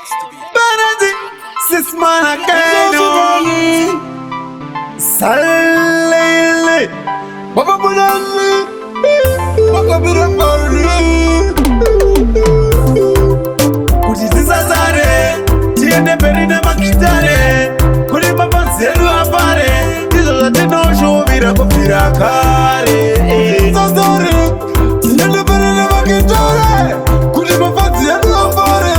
Banazi, sis man again. Salele, Baba Bulali, Baba Bulali. Kujizazare, tiende perine makitare. Kuri baba zelu apare, tizo zate no show vira kopira kare. Zazare, tiende perine makitare. Kuri baba zelu apare,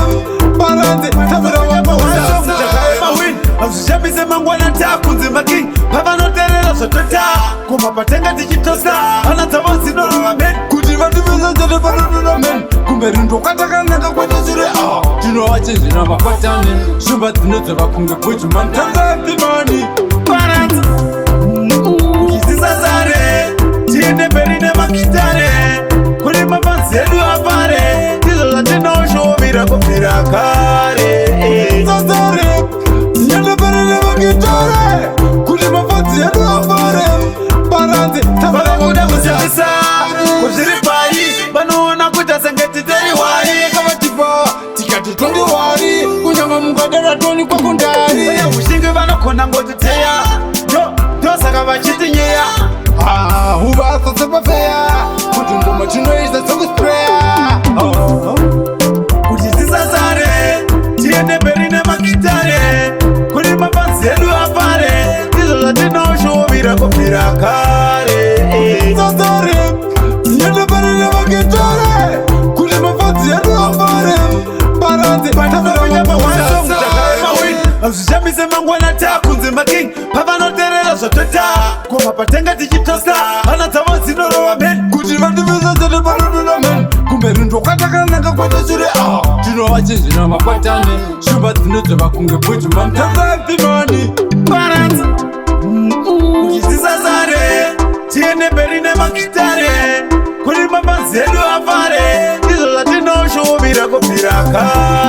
balante tabira wapahuza mawin. Azushabize mangwana takunzi maki, papa no terera sotota. Kuma patenga dichitosa, anatawansi no ramen. Kujivandiviza jade baradu ramen. Kumerindo katakanaka kwa jizire Tino wachenji na makwatani Shumba tinote wakunge kwetu mantanga pimani Barat Kujisiza zare Tiende perine makitare Kuri mabanzedu apare Tizo za tino shomira kupira kare Zazare Tiende perine makitare Kuri mabanzedu apare Barante Tabara kuda kusiapisa Kujiri payi Banoona kuta sengeti teri wari Kama tipa Tikati tondi wari Kunyama mukadara toni kwa kundari Ushingi vano kona ngozi teya Dosa kama chiti nyeya Huba sasa feya Kutungo machino isa soku spraya Kujisiza zare Tiende perine makitare Kuri mabanzedu apare Tizo za tino shomira kupira kare Zazare Tiende perine makitare Kuri mabanzedu apare Barante Patabira wapahuza mawin Azushabize mangwana takunzi maki Papa no terera sotota Kuma patenga dichitosa Anatawansi no ramen Kujivandiviza jade baradu ramen Kumerindo katakanaka kwa jizire Tino wachenji na makwatani Shumba tinote wakunge kwetu mantanga pimani Barat Kujisiza zare Tiende perine makitare Kuri mabanzedu apare Tizo za tino shomira kupira kare